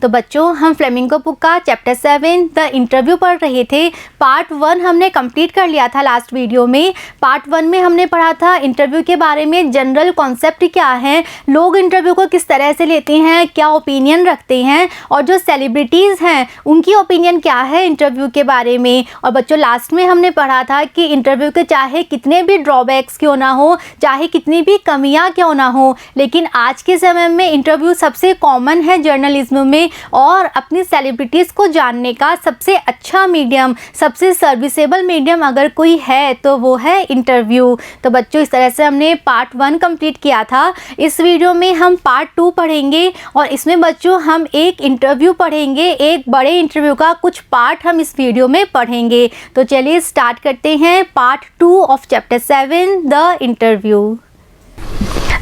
तो बच्चों हम फ्लेमिंगो बुक का चैप्टर 7 द इंटरव्यू पढ़ रहे थे। पार्ट 1 हमने कंप्लीट कर लिया था लास्ट वीडियो में। पार्ट 1 में हमने पढ़ा था इंटरव्यू के बारे में, जनरल कॉन्सेप्ट क्या है, लोग इंटरव्यू को किस तरह से लेते हैं, क्या ओपिनियन रखते हैं, और जो सेलिब्रिटीज़ हैं उनकी ओपिनियन क्या है इंटरव्यू के बारे में। और बच्चों लास्ट में हमने पढ़ा था कि इंटरव्यू के चाहे कितने भी ड्रॉबैक्स क्यों ना हो, चाहे कितनी भी कमियां क्यों ना हो, लेकिन आज के समय में इंटरव्यू सबसे कॉमन है जर्नलिज्म में, और अपनी सेलिब्रिटीज़ को जानने का सबसे अच्छा मीडियम, सबसे सर्विसेबल मीडियम अगर कोई है तो वो है इंटरव्यू। तो बच्चों इस तरह से हमने पार्ट 1 कंप्लीट किया था। इस वीडियो में हम पार्ट 2 पढ़ेंगे और इसमें बच्चों हम एक इंटरव्यू पढ़ेंगे, एक बड़े इंटरव्यू का कुछ पार्ट हम इस वीडियो में पढ़ेंगे। तो चलिए स्टार्ट करते हैं part 2 of chapter 7 the interview.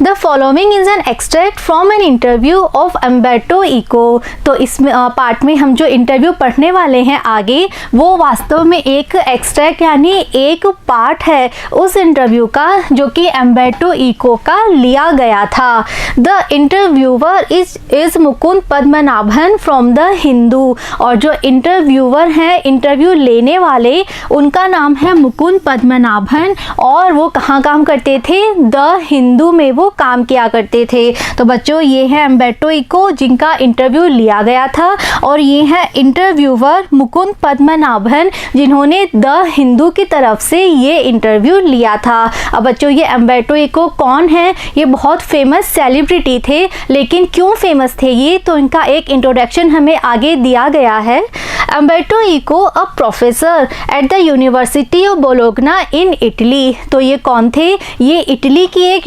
The following is an extract from an interview of Umberto Eco. तो इस पार्ट में हम जो इंटरव्यू पढ़ने वाले हैं आगे, वो वास्तव में एक एक्सट्रैक्ट यानी एक पार्ट है उस इंटरव्यू का जो कि अम्बर्टो इको का लिया गया था। The interviewer is Mukund Padmanabhan from the Hindu. और जो इंटरव्यूअर हैं, इंटरव्यू लेने वाले, उनका नाम है मुकुंद पद्मनाभन और वो कहाँ काम करते थे? द हिंदू में वो काम किया करते थे। तो बच्चों ये है अम्बर्टो इको जिनका इंटरव्यू लिया गया था, और ये है इंटरव्यूअर मुकुंद पद्मनाभन जिन्होंने द हिंदू की तरफ से ये इंटरव्यू लिया था। अब बच्चों ये अम्बर्टो इको कौन है? ये बहुत फेमस सेलिब्रिटी थे, लेकिन क्यों फेमस थे ये, तो इनका एक इंट्रोडक्शन हमें आगे दिया गया है। Umberto Eco a professor at the university of Bologna in Italy. तो ये कौन थे? ये इटली की एक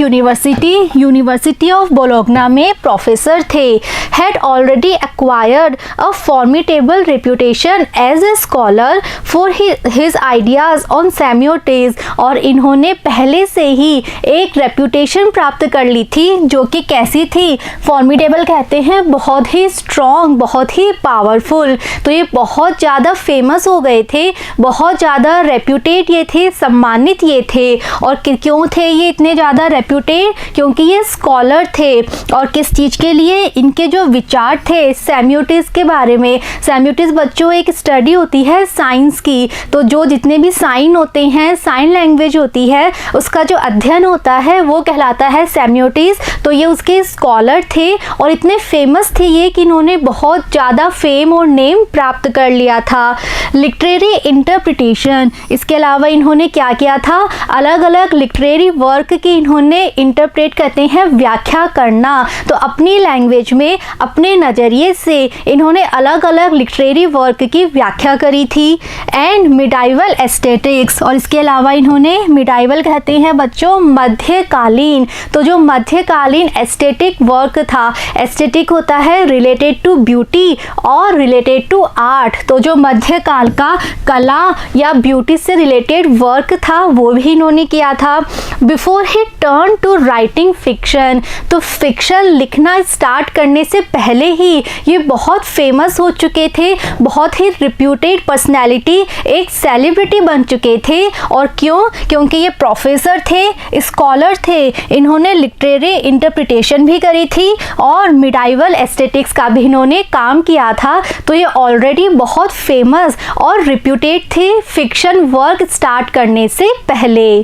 यूनिवर्सिटी ऑफ बोलोग्ना में प्रोफेसर थे। Had already acquired a formidable reputation as a scholar for his ideas on semiotics. और इन्होंने पहले से ही एक रेप्यूटेशन प्राप्त कर ली थी जो कि कैसी थी? फॉर्मिडेबल कहते हैं बहुत ही स्ट्रॉन्ग, बहुत ही पावरफुल। तो ये बहुत ज़्यादा फेमस हो गए थे, बहुत ज़्यादा रेप्यूटेड ये थे, सम्मानित ये थे। और क्यों थे ये इतने ज़्यादा रेप्यूटेड? क्योंकि ये स्कॉलर थे। और किस चीज़ के लिए? इनके जो विचार थे सेमियोटिक्स के बारे में। सेमियोटिक्स बच्चों एक स्टडी होती है साइंस की। तो जो जितने भी साइन होते हैं, साइन लैंग्वेज होती है, उसका जो अध्ययन होता है वो कहलाता है सेमियोटिक्स। तो ये उसके स्कॉलर थे और इतने फेमस थे ये कि इन्होंने बहुत ज़्यादा फेम और नेम प्राप्त कर लिया था। लिटरेरी इंटरप्रिटेशन, इसके अलावा इन्होंने क्या किया था? अलग अलग लिटरेरी वर्क की इन्होंने इंटरप्रेट करते हैं व्याख्या करना। तो अपनी लैंग्वेज में, अपने नज़रिए से इन्होंने अलग अलग लिटरेरी वर्क की व्याख्या करी थी। एंड मिडाइवल एस्थेटिक्स, और इसके अलावा इन्होंने, मिडाइवल कहते हैं बच्चों मध्यकालीन। तो जो मध्यकालीन एस्थेटिक वर्क था, एस्थेटिक होता है रिलेटेड टू ब्यूटी और रिलेटेड टू आर्ट। तो जो मध्यकाल का कला या ब्यूटी से रिलेटेड वर्क था वो भी इन्होंने किया था। Before he turn to writing fiction, तो फिक्शन लिखना स्टार्ट करने से पहले ही ये बहुत फेमस हो चुके थे, बहुत ही रिप्यूटेड पर्सनैलिटी, एक सेलिब्रिटी बन चुके थे। और क्यों? क्योंकि ये प्रोफेसर थे, स्कॉलर थे, इन्होंने लिटरेरी इंटरप्रिटेशन भी करी थी और मिडाइवल एस्थेटिक्स का भी इन्होंने काम किया था। तो ये ऑलरेडी बहुत फेमस और रिप्यूटेड थे फिक्शन वर्क स्टार्ट करने से पहले।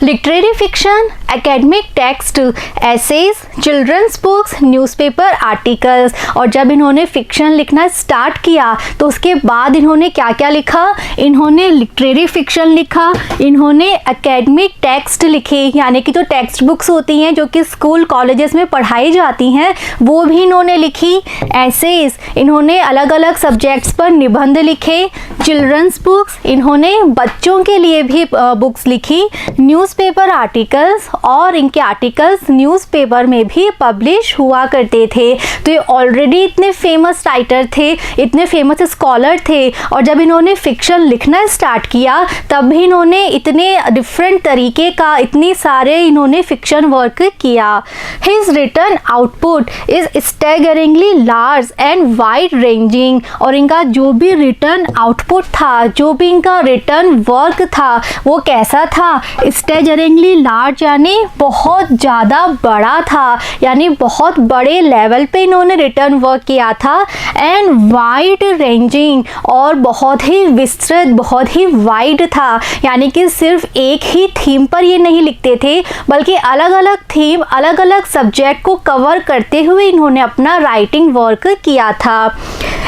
Literary fiction, academic text, essays, children's books, newspaper articles. और जब इन्होंने फिक्शन लिखना स्टार्ट किया तो उसके बाद इन्होंने क्या क्या लिखा? इन्होंने लिटरेरी फिक्शन लिखा, इन्होंने एकेडमिक टेक्स्ट लिखे, यानी कि जो टेक्स्ट बुक्स होती हैं जो कि स्कूल कॉलेजेस में पढ़ाई जाती हैं वो भी इन्होंने लिखी। एसेज, इन्होंने अलग अलग सब्जेक्ट्स पर निबंध लिखे। चिल्ड्रंस बुक्स, इन्होंने बच्चों के लिए भी बुक्स लिखी। न्यूज़पेपर आर्टिकल्स, और इनके आर्टिकल्स न्यूज़पेपर में भी पब्लिश हुआ करते थे। तो ये ऑलरेडी इतने फेमस राइटर थे, इतने फेमस स्कॉलर थे, और जब इन्होंने फिक्शन लिखना स्टार्ट किया तब भी इन्होंने इतने डिफरेंट तरीके का, इतनी सारे इन्होंने फिक्शन वर्क किया। His written output is staggeringly large and wide ranging. और इनका जो भी रिटर्न आउटपुट था, जो भी इनका रिटर्न वर्क था वो कैसा था? स्टेजरिंगली लार्ज यानी बहुत ज़्यादा बड़ा था, यानी बहुत बड़े लेवल पे इन्होंने रिटर्न वर्क किया था। एंड वाइड रेंजिंग, और बहुत ही विस्तृत, बहुत ही वाइड था, यानी कि सिर्फ एक ही थीम पर ये नहीं लिखते थे बल्कि अलग अलग थीम, अलग अलग सब्जेक्ट को कवर करते हुए इन्होंने अपना राइटिंग वर्क किया था।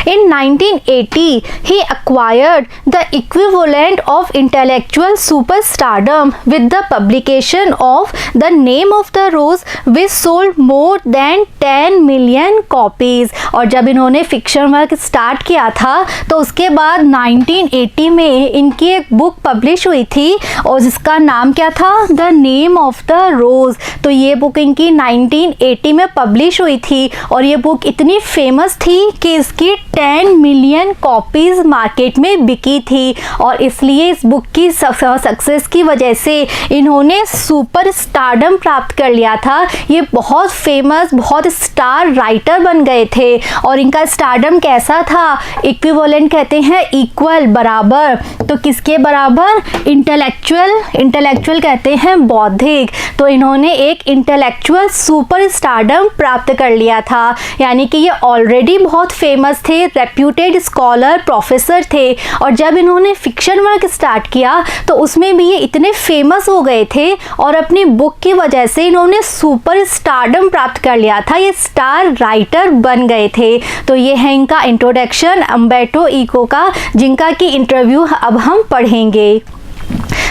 In 1980, he acquired the equivalent of intellectual superstardom with the publication of The Name of the Rose, which sold more than 10 million copies। और जब इन्होंने फिक्शन वर्क स्टार्ट किया था तो उसके बाद 1980 में इनकी एक बुक पब्लिश हुई थी और जिसका नाम क्या था, द नेम ऑफ द रोज़। तो ये बुक इनकी 1980 में पब्लिश हुई थी और ये बुक इतनी फेमस थी कि इसकी 10 मिलियन कॉपीज़ मार्केट में बिकी थी और इसलिए इस बुक की सक्सेस की वजह से इन्होंने सुपर स्टारडम प्राप्त कर लिया था। ये बहुत फेमस, बहुत स्टार राइटर बन गए थे। और इनका स्टारडम कैसा था, इक्विवेलेंट कहते हैं इक्वल, बराबर। तो किसके बराबर, इंटेलेक्चुअल कहते हैं बौद्धिक। तो इन्होंने एक इंटेलेक्चुअल सुपर स्टारडम प्राप्त कर लिया था, यानी कि ये ऑलरेडी बहुत फेमस थे, रेप्यूटेड स्कॉलर, प्रोफेसर थे। और जब इन्होंने फिक्शन वर्क स्टार्ट किया तो उसमें भी ये इतने फेमस हो गए थे और अपनी बुक की वजह से इन्होंने सुपर स्टारडम प्राप्त कर लिया था, ये स्टार राइटर बन गए थे। तो ये है इनका इंट्रोडक्शन अम्बर्टो इको का, जिनका की इंटरव्यू अब हम पढ़ेंगे।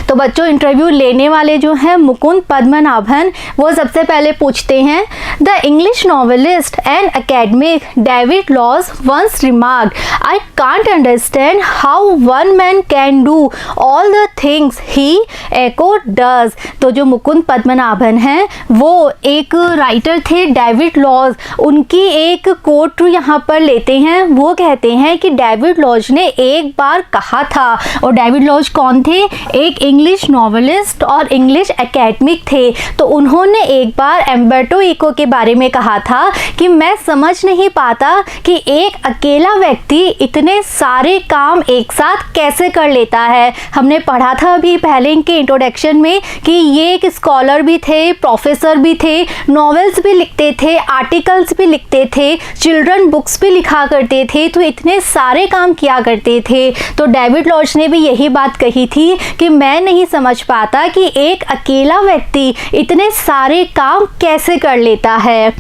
तो बच्चों, इंटरव्यू लेने वाले जो हैं मुकुंद पद्मनाभन, वो सबसे पहले पूछते हैं, the English novelist and academic David Lodge once remarked, I can't understand how one man can do all the things he Eco does. तो जो मुकुंद पद्मनाभन हैं वो एक राइटर थे, डेविड लॉज, उनकी एक कोट यहाँ पर लेते हैं। वो कहते हैं कि डेविड लॉज ने एक बार कहा था, और डेविड लॉज कौन थे, एक इंग्लिश नॉवेलिस्ट और इंग्लिश एकेडमिक थे। तो उन्होंने एक बार अम्बर्टो इको के बारे में कहा था कि मैं समझ नहीं पाता कि एक अकेला व्यक्ति इतने सारे काम एक साथ कैसे कर लेता है। हमने पढ़ा था अभी पहले इनके इंट्रोडक्शन में कि ये एक स्कॉलर भी थे, प्रोफेसर भी थे, नॉवेल्स भी लिखते थे, आर्टिकल्स भी लिखते थे, चिल्ड्रन बुक्स भी लिखा करते थे, तो इतने सारे काम किया करते थे। तो डेविड लॉज ने भी यही बात कही थी कि मैं नहीं समझ पाता कि एक अकेला व्यक्ति इतने सारे काम कैसे कर लेता है।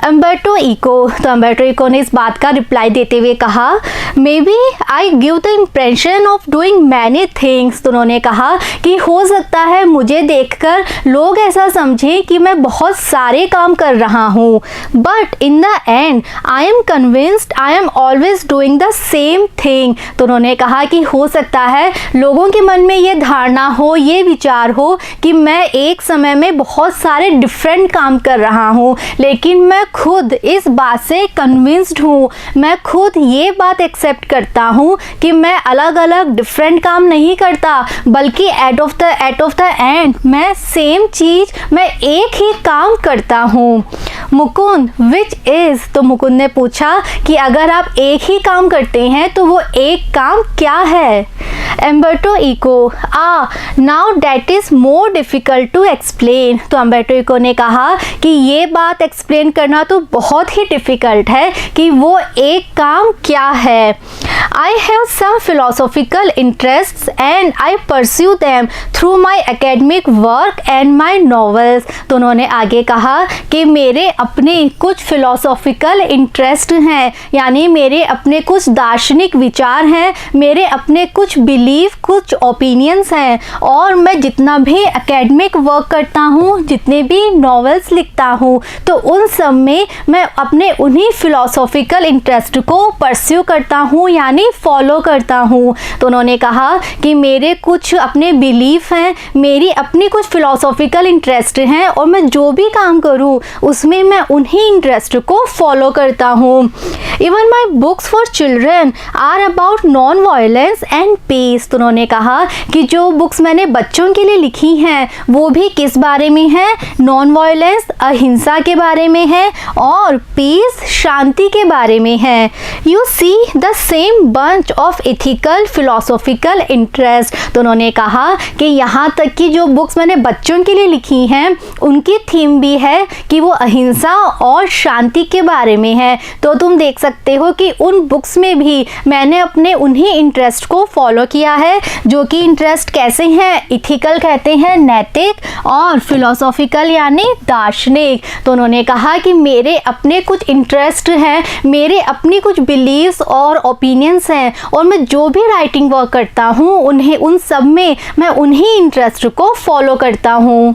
अम्बर्टो इको, तो अम्बर्टो इको ने इस बात का रिप्लाई देते हुए कहा, maybe I give the impression of doing many things. तो उन्होंने कहा कि हो सकता है मुझे देखकर लोग ऐसा समझें कि मैं बहुत सारे काम कर रहा हूँ, but in the and I am convinced I am always doing the same thing. तो उन्होंने कहा कि हो सकता है लोगों के मन में ये धारणा हो, ये विचार हो कि मैं एक समय में बहुत सारे डिफरेंट काम कर रहा हूँ, लेकिन मैं खुद इस बात से कन्विंस्ड हूँ, मैं खुद ये बात एक्सेप्ट करता हूँ कि मैं अलग अलग डिफरेंट काम नहीं करता, बल्कि एट ऑफ द एंड मैं सेम चीज़, मैं एक ही काम करता हूँ। मुकुंद विच इज़, तो मुकुंद ने पूछा कि अगर आप एक ही काम करते हैं तो वो एक काम क्या है। Umberto Eco, now that is more difficult to explain. तो अम्बर्टो इको ने कहा कि ये बात एक्सप्लेन करना तो बहुत ही डिफ़िकल्ट है कि वो एक काम क्या है। I have some philosophical interests and I pursue them through my academic work and my novels. तो उन्होंने आगे कहा कि मेरे अपने कुछ फिलोसॉफिकल इंटरेस्ट हैं, यानी मेरे अपने कुछ दार्शनिक विचार हैं, मेरे अपने कुछ बिलीफ, कुछ ओपिनियंस हैं, और मैं जितना भी एकेडमिक वर्क करता हूँ, जितने भी नॉवेल्स लिखता हूँ, तो उन सब में मैं अपने उन्हीं फिलोसॉफिकल इंटरेस्ट को परस्यू करता हूँ, यानी फॉलो करता हूँ। तो उन्होंने कहा कि मेरे कुछ अपने बिलीफ हैं, मेरी अपनी कुछ फिलोसॉफिकल इंटरेस्ट हैं, और मैं जो भी काम करूँ उसमें मैं उन्हीं इंटरेस्ट को फॉलो करता हूँ। Even my books for children are about non violence and peace. तो उन्होंने कहा कि जो बुक्स मैंने बच्चों के लिए लिखी हैं वो भी किस बारे में है, नॉन वायलेंस, अहिंसा के बारे में है, और पीस, शांति के बारे में है। You see the same bunch of ethical philosophical interest. तो उन्होंने कहा कि यहाँ तक कि जो बुक्स मैंने बच्चों के लिए लिखी हैं उनकी थीम भी है कि वो अहिंसा और शांति के बारे में है। तो तुम देख सकते हो कि उन बुक्स में भी मैंने अपने उन्हीं इंटरेस्ट को फॉलो किया है, जो कि इंटरेस्ट कैसे हैं, इथिकल कहते हैं नैतिक, और फिलोसॉफिकल यानी दार्शनिक। तो उन्होंने कहा कि मेरे अपने कुछ इंटरेस्ट हैं, मेरे अपनी कुछ बिलीव्स और ओपिनियंस हैं, और मैं जो भी राइटिंग वर्क करता हूँ उन सब में मैं उन्हीं इंटरेस्ट को फॉलो करता हूँ।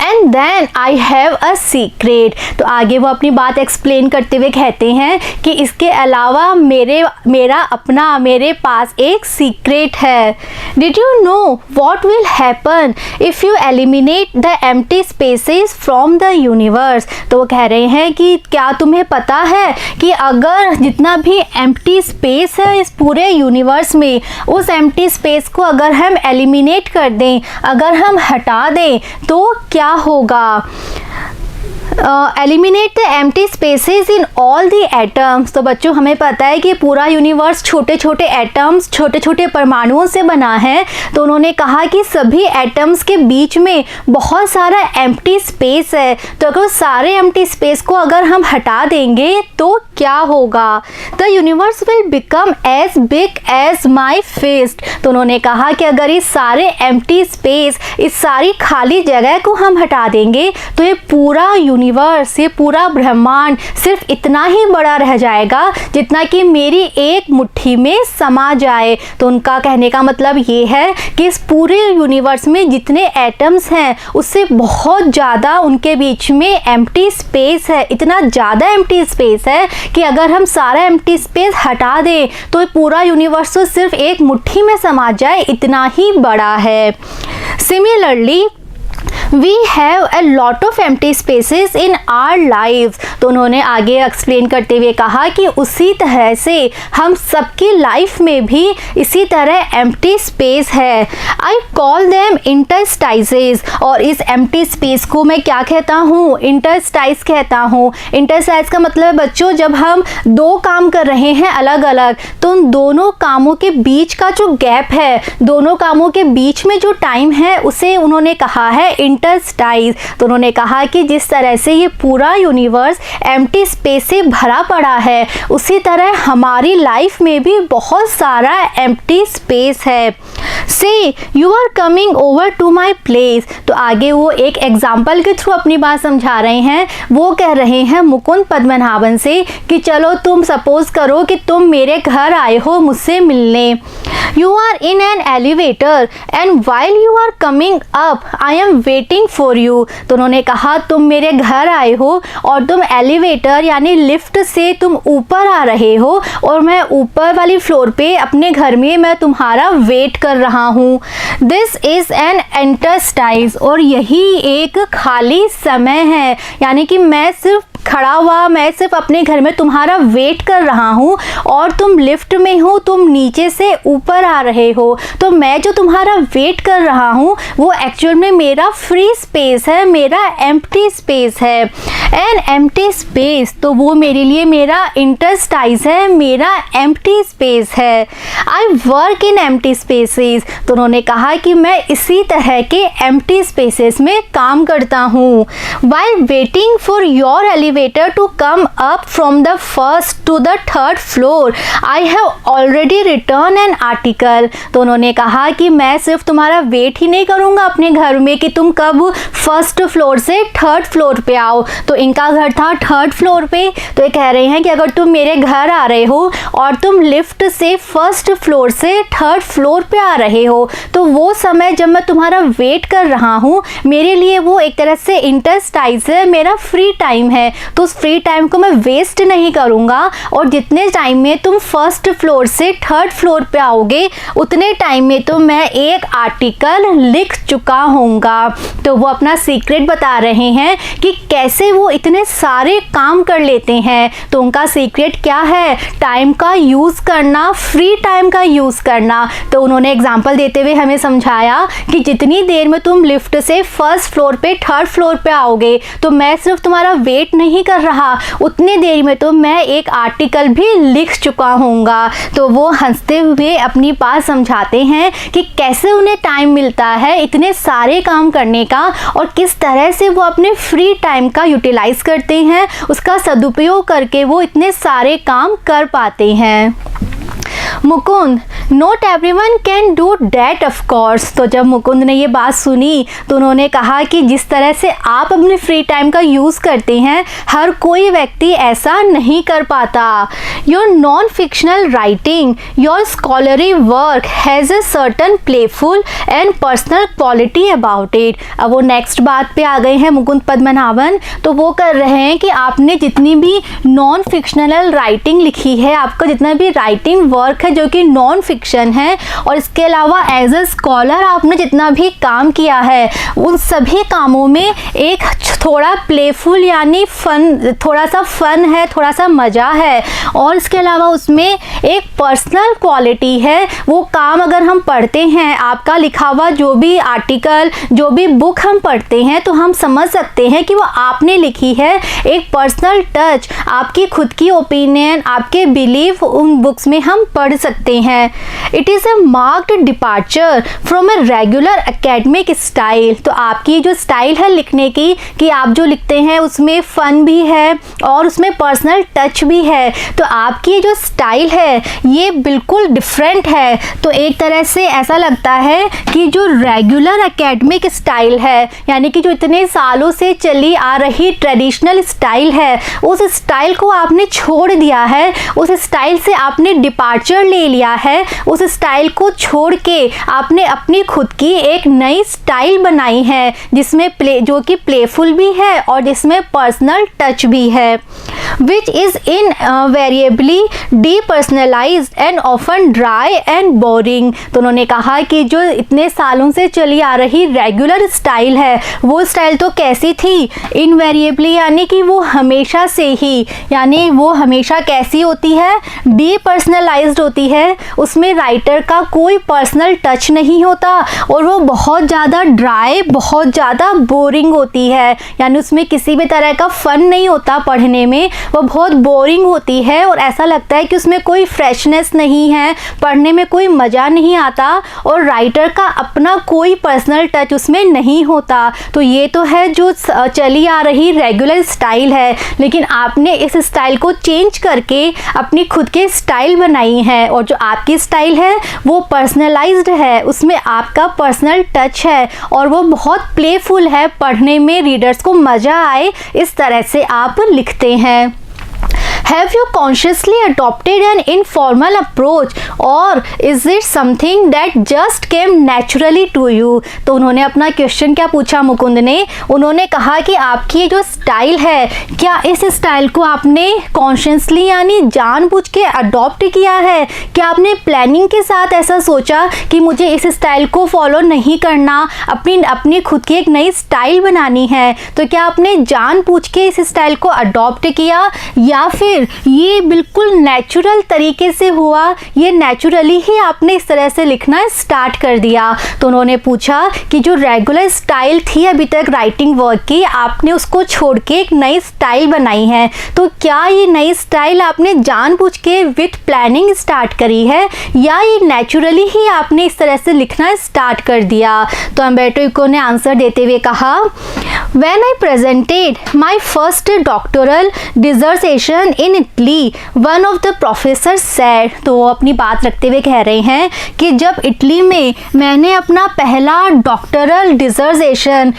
And then I have a secret. तो आगे वो अपनी बात एक्सप्लेन करते हुए कहते हैं कि इसके अलावा मेरे पास एक सीक्रेट है। Did you know what will happen if you eliminate the empty spaces from the universe. तो वो कह रहे हैं कि क्या तुम्हें पता है कि अगर जितना भी एम्प्टी स्पेस है इस पूरे यूनिवर्स में, उस एम्प्टी स्पेस को अगर हम एलिमिनेट कर दें, अगर हम हटा दें, तो क्या होगा। Eliminate the empty spaces in all the atoms. तो बच्चों हमें पता है कि पूरा यूनिवर्स छोटे छोटे एटम्स, छोटे छोटे परमाणुओं से बना है। तो उन्होंने कहा कि सभी एटम्स के बीच में बहुत सारा एम्प्टी स्पेस है। तो अगर सारे एम्प्टी स्पेस को अगर हम हटा देंगे तो क्या होगा। The universe will become as big as my fist. तो उन्होंने कहा कि अगर इस सारे एम्प्टी स्पेस, इस सारी खाली जगह को हम हटा देंगे तो ये पूरा यूनिवर्स, ये पूरा ब्रह्मांड सिर्फ इतना ही बड़ा रह जाएगा जितना कि मेरी एक मुट्ठी में समा जाए। तो उनका कहने का मतलब ये है कि इस पूरे यूनिवर्स में जितने एटम्स हैं उससे बहुत ज़्यादा उनके बीच में एम्प्टी स्पेस है। इतना ज़्यादा एम्प्टी स्पेस है कि अगर हम सारा एम्प्टी स्पेस हटा दें तो पूरा यूनिवर्स तो सिर्फ एक मुट्ठी में समा जाए, इतना ही बड़ा है। Similarly we have a lot of empty spaces in our lives. तो उन्होंने आगे एक्सप्लेन करते हुए कहा कि उसी तरह से हम सबकी लाइफ में भी इसी तरह एम्प्टी स्पेस है। I call them interstices. और इस एम्प्टी स्पेस को मैं क्या कहता हूँ, इंटरस्टाइस कहता हूँ। इंटरस्टाइस का मतलब है बच्चों जब हम दो काम कर रहे हैं अलग अलग, तो उन दोनों कामों के बीच का जो गैप है, दोनों कामों के बीच में जो टाइम है, उसे उन्होंने कहा है इंटरस्टाइस। तो उन्होंने कहा कि जिस तरह से ये पूरा यूनिवर्स एम्प्टी स्पेस से भरा पड़ा है, उसी तरह हमारी लाइफ में भी बहुत सारा एम्प्टी स्पेस है। Say you are coming over to my place. तो आगे वो एक एग्जाम्पल के थ्रू अपनी बात समझा रहे हैं। वो कह रहे हैं मुकुंद पद्मनाभन से कि चलो तुम सपोज करो कि तुम मेरे घर आए हो मुझसे मिलने। You are in an elevator and while you are coming up I am waiting for you. तो उन्होंने कहा तुम मेरे घर आए हो और तुम एलिवेटर यानी लिफ्ट से तुम ऊपर आ रहे हो, और मैं ऊपर वाली फ्लोर पे अपने घर में मैं तुम्हारा वेट कर रहा हूँ। This is an interstice. और यही एक खाली समय है, यानी कि मैं सिर्फ खड़ा हुआ, मैं सिर्फ अपने घर में तुम्हारा वेट कर रहा हूँ और तुम लिफ्ट में हो, तुम नीचे से ऊपर आ रहे हो। तो मैं जो तुम्हारा वेट कर रहा हूँ वो एक्चुअल में मेरा फ्री स्पेस है, मेरा एम्प्टी स्पेस है। एन एम्प्टी स्पेस, तो वो मेरे लिए मेरा इंटरस्टाइस है, मेरा एम्प्टी स्पेस है। I work in empty spaces. तो उन्होंने कहा कि मैं इसी तरह के एम्प्टी स्पेसेस में काम करता हूँ। While waiting for your elevator to come up from the first to the third floor I have already written an article। तो उन्होंने कहा कि मैं सिर्फ तुम्हारा वेट ही नहीं करूँगा अपने घर में कि तुम कब फर्स्ट फ्लोर से थर्ड फ्लोर पे आओ। तो इनका घर था थर्ड फ्लोर पे। तो ये कह रहे हैं कि अगर तुम मेरे घर आ रहे हो और तुम लिफ्ट से फर्स्ट फ्लोर से थर्ड फ्लोर पे आ रहे हो, तो वो समय जब मैं तुम्हारा वेट कर रहा हूँ मेरे लिए वो एक तरह से इंटरस्टाइस है, मेरा फ्री टाइम है। तो उस फ्री टाइम को मैं वेस्ट नहीं करूँगा, और जितने टाइम में तुम फर्स्ट फ्लोर से थर्ड फ्लोर पे आओगे उतने टाइम में तो मैं एक आर्टिकल लिख चुका होऊंगा। तो वो अपना सीक्रेट बता रहे हैं कि कैसे वो इतने सारे काम कर लेते हैं। तो उनका सीक्रेट क्या है, टाइम का यूज़ करना, फ्री टाइम का यूज़ करना। तो उन्होंने एग्जाम्पल देते हुए हमें समझाया कि जितनी देर में तुम लिफ्ट से फर्स्ट फ्लोर पे थर्ड फ्लोर पे आओगे तो मैं सिर्फ तुम्हारा वेट नहीं नहीं कर रहा, उतनी देर में तो मैं एक आर्टिकल भी लिख चुका हूँगा। तो वो हंसते हुए अपनी बात समझाते हैं कि कैसे उन्हें टाइम मिलता है इतने सारे काम करने का और किस तरह से वो अपने फ्री टाइम का यूटिलाइज करते हैं, उसका सदुपयोग करके वो इतने सारे काम कर पाते हैं। Mukund, not everyone can do that of course. तो जब मुकुंद ने ये बात सुनी तो उन्होंने कहा कि जिस तरह से आप अपने फ्री टाइम का यूज़ करते हैं हर कोई व्यक्ति ऐसा नहीं कर पाता। Your non fictional writing, your scholarly work has a certain playful and personal quality about it. अब वो नेक्स्ट बात पे आ गए हैं मुकुंद पद्मनाभन। तो वो कर रहे हैं कि आपने जितनी भी नॉन फिक्शनल राइटिंग लिखी है, आपका जितना भी राइटिंग वर्क है जो कि नॉन फिक्शन है, और इसके अलावा एज अ स्कॉलर आपने जितना भी काम किया है उन सभी कामों में एक थोड़ा प्लेफुल यानी फन, थोड़ा सा फन है, थोड़ा सा मज़ा है, और इसके अलावा उसमें एक पर्सनल क्वालिटी है। वो काम अगर हम पढ़ते हैं, आपका लिखा हुआ जो भी आर्टिकल, जो भी बुक हम पढ़ते हैं, तो हम समझ सकते हैं कि वो आपने लिखी है। एक पर्सनल टच, आपकी खुद की ओपिनियन, आपके बिलीफ उन बुक्स में हम पढ़ सकते हैं। It is a marked departure from a regular academic style. तो आपकी जो स्टाइल है लिखने की, कि आप जो लिखते हैं उसमें फ़न भी है और उसमें पर्सनल टच भी है, तो आपकी जो स्टाइल है ये बिल्कुल डिफरेंट है। तो एक तरह से ऐसा लगता है कि जो रेगुलर एकेडमिक स्टाइल है, यानी कि जो इतने सालों से चली आ रही ट्रेडिशनल स्टाइल है, उस स्टाइल को आपने छोड़ दिया है, उस स्टाइल से आपने डिपार्चर ले लिया है। उस स्टाइल को छोड़ के आपने अपनी खुद की एक नई स्टाइल बनाई है, जिसमें जो कि प्लेफुल भी है और जिसमें पर्सनल टच भी है। Which is invariably depersonalised and often dry and boring. तो उन्होंने कहा कि जो इतने सालों से चली आ रही रेगुलर स्टाइल है, वो स्टाइल तो कैसी थी, इनवेरिएबली यानी कि वो हमेशा से ही, यानी वो हमेशा कैसी होती है, डीपर्सनलाइज्ड होती है। उसमें राइटर का कोई पर्सनल टच नहीं होता और वो बहुत ज़्यादा ड्राई, बहुत ज़्यादा बोरिंग होती है, यानी उसमें किसी भी तरह का फ़न नहीं होता पढ़ने में, वो बहुत बोरिंग होती है और ऐसा लगता है कि उसमें कोई फ्रेशनेस नहीं है, पढ़ने में कोई मज़ा नहीं आता और राइटर का अपना कोई पर्सनल टच उसमें नहीं होता। तो ये तो है जो चली आ रही रेगुलर स्टाइल है, लेकिन आपने इस स्टाइल को चेंज करके अपनी खुद के स्टाइल बनाई है, और जो आपकी स्टाइल है वो पर्सनलाइज्ड है, उसमें आपका पर्सनल टच है और वो बहुत प्लेफुल है, पढ़ने में रीडर्स को मज़ा आए इस तरह से आप लिखते हैं। Have you consciously adopted an informal approach or is it something that just came naturally to you? तो उन्होंने अपना क्वेश्चन क्या पूछा मुकुंद ने, उन्होंने कहा कि आपकी जो स्टाइल है, क्या इस स्टाइल को आपने कॉन्शियसली यानी जानबूझ के अडॉप्ट किया है? क्या आपने प्लानिंग के साथ ऐसा सोचा कि मुझे इस स्टाइल को फॉलो नहीं करना, अपनी खुद की एक नई स्टाइल बनानी है? तो क्या आपने जानबूझ के इस स्टाइल को अडॉप्ट किया या फिर ये बिल्कुल नेचुरल तरीके से हुआ, ये नेचुरली ही आपने इस तरह से लिखना स्टार्ट कर दिया? तो उन्होंने पूछा कि जो रेगुलर स्टाइल थी अभी तक राइटिंग वर्क की, आपने उसको छोड़ के एक नई स्टाइल बनाई है, तो क्या ये नई स्टाइल आपने जानबूझ के विथ प्लानिंग स्टार्ट करी है या ये नेचुरली ही आपने इस तरह से लिखना स्टार्ट कर दिया? तो अम्बर्टो इको ने आंसर देते हुए कहा, When I presented my first doctoral dissertation in Italy, one of the professors said, तो वो अपनी बात रखते हुए कह रहे हैं कि जब इटली में मैंने अपना पहला डॉक्टरल डिजर्टेशन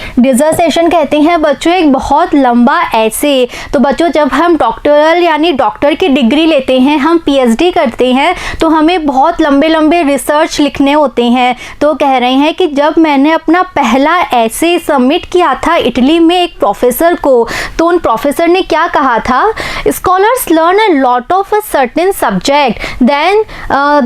कहते हैं बच्चों एक बहुत लंबा ऐसे। तो बच्चों जब हम डॉक्टरल यानी डॉक्टर की डिग्री लेते हैं, हम पीएचडी करते हैं, तो हमें बहुत लंबे लंबे रिसर्च लिखने होते हैं। तो कह रहे हैं कि जब मैंने अपना पहला ऐसे सबमिट किया था इटली में एक प्रोफेसर को, तो उन प्रोफेसर ने क्या कहा था, scholar teachers learn a lot of a certain subject then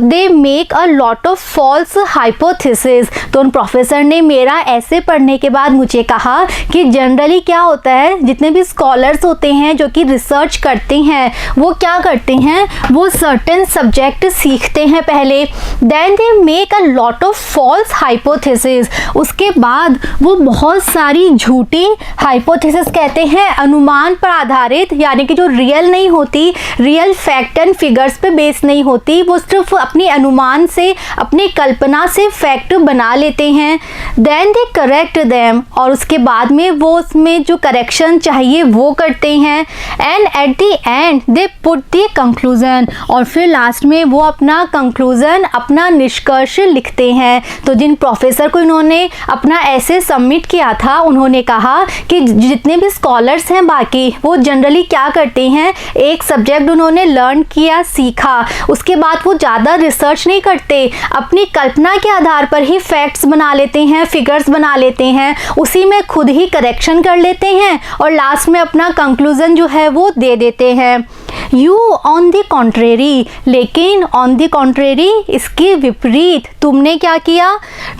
they make a lot of false hypothesis. तो उन प्रोफेसर ने मेरा ऐसे पढ़ने के बाद मुझे कहा कि जनरली क्या होता है, जितने भी स्कॉलर्स होते हैं जो कि रिसर्च करते हैं वो क्या करते हैं, वो सर्टेन सब्जेक्ट सीखते हैं पहले, then they make a lot of false hypothesis, उसके बाद वो बहुत सारी झूठी हाइपोथेसिस कहते हैं अनुमान पर आधारित, यानी कि जो रियल नहीं होती, रियल फैक्ट एंड फिगर्स पे बेस नहीं होती, वो सिर्फ अपनी अनुमान से, अपनी कल्पना से फैक्ट बना लेते हैं। देन दे करेक्ट देम, और उसके बाद में वो उसमें जो करेक्शन चाहिए वो करते हैं। And at the and they put the conclusion, और फिर लास्ट में वो अपना कंक्लूजन, अपना निष्कर्ष लिखते हैं। तो जिन प्रोफेसर को इन्होंने अपना ऐसे सबमिट किया था, उन्होंने कहा कि जितने भी स्कॉलर्स हैं बाकी, वो जनरली क्या करते हैं, एक सब्जेक्ट उन्होंने लर्न किया, सीखा, उसके बाद वो ज़्यादा रिसर्च नहीं करते, अपनी कल्पना के आधार पर ही फैक्ट्स बना लेते हैं, फिगर्स बना लेते हैं, उसी में खुद ही करेक्शन कर लेते हैं और लास्ट में अपना कंक्लूजन जो है वो दे देते हैं। यू ऑन द कॉन्ट्रेरी, लेकिन ऑन द कॉन्ट्रेरी, इसके विपरीत तुमने क्या किया,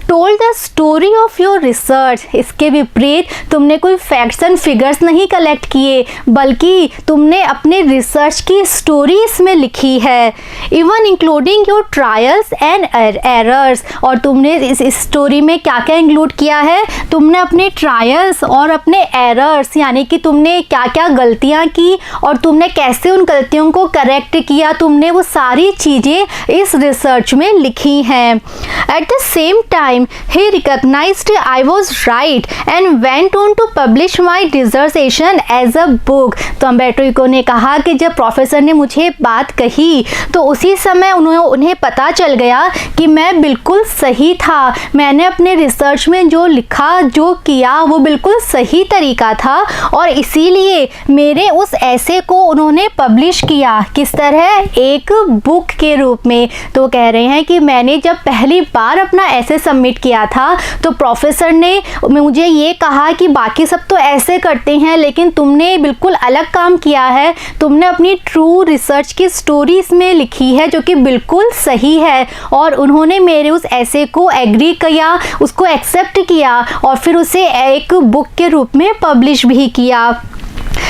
told the story of your research, इसके विपरीत तुमने कोई फैक्ट्स एंड फिगर्स नहीं कलेक्ट किए, बल्कि तुमने अपने रिसर्च की स्टोरी इसमें लिखी है, even including your trials and errors. और तुमने इस स्टोरी में क्या क्या इंक्लूड किया है, तुमने अपने ट्रायल्स और अपने एरर्स, यानी कि तुमने क्या क्या गलतियां की और तुमने कैसे उन गलतियों को करेक्ट किया, तुमने वो सारी चीज़ें इस रिसर्च में लिखी हैं। At the same time he recognized I was right and went on to publish my dissertation as a book. तो अम्बेर्टो इको ने कहा कि जब प्रोफेसर ने मुझे बात कही तो उसी समय उन्हें पता चल गया कि मैं बिल्कुल सही था, मैंने अपने रिसर्च में जो लिखा, जो किया, वो बिल्कुल सही तरीका था, और इसीलिए मेरे उस ऐसे को उन्होंने पब्लिश किया। किस तरह, एक बुक के रूप में। तो कह रहे हैं कि मैंने जब पहली बार अपना ऐसे सबमिट किया था तो प्रोफेसर ने मुझे ये कहा कि बाकी सब तो ऐसे करते हैं, लेकिन तुमने बिल्कुल अलग काम किया है, तुमने अपनी ट्रू रिसर्च की स्टोरी इसमें लिखी है जो कि बिल्कुल सही है। और उन्होंने मेरे उस ऐसे को एग्री किया, उसको एक्सेप्ट किया और फिर उसे एक बुक के रूप में पब्लिश भी किया।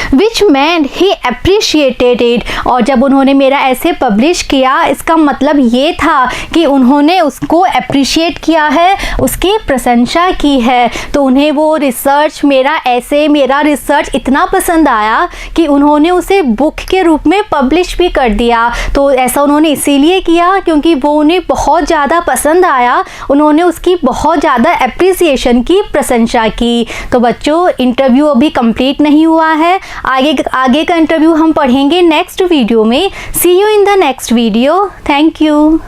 विच meant he appreciated it। और जब उन्होंने मेरा ऐसे पब्लिश किया, इसका मतलब ये था कि उन्होंने उसको अप्रिशिएट किया है, उसकी प्रशंसा की है। तो उन्हें वो रिसर्च, मेरा रिसर्च इतना पसंद आया कि उन्होंने उसे बुक के रूप में पब्लिश भी कर दिया। तो ऐसा उन्होंने इसीलिए किया क्योंकि वो उन्हें बहुत ज़्यादा पसंद आया, उन्होंने उसकी बहुत ज़्यादा अप्रिसिएशन की प्रशंसा की। तो बच्चों, इंटरव्यू अभी कंप्लीट नहीं हुआ है, आगे का इंटरव्यू हम पढ़ेंगे नेक्स्ट वीडियो में। See you in the next video. Thank you.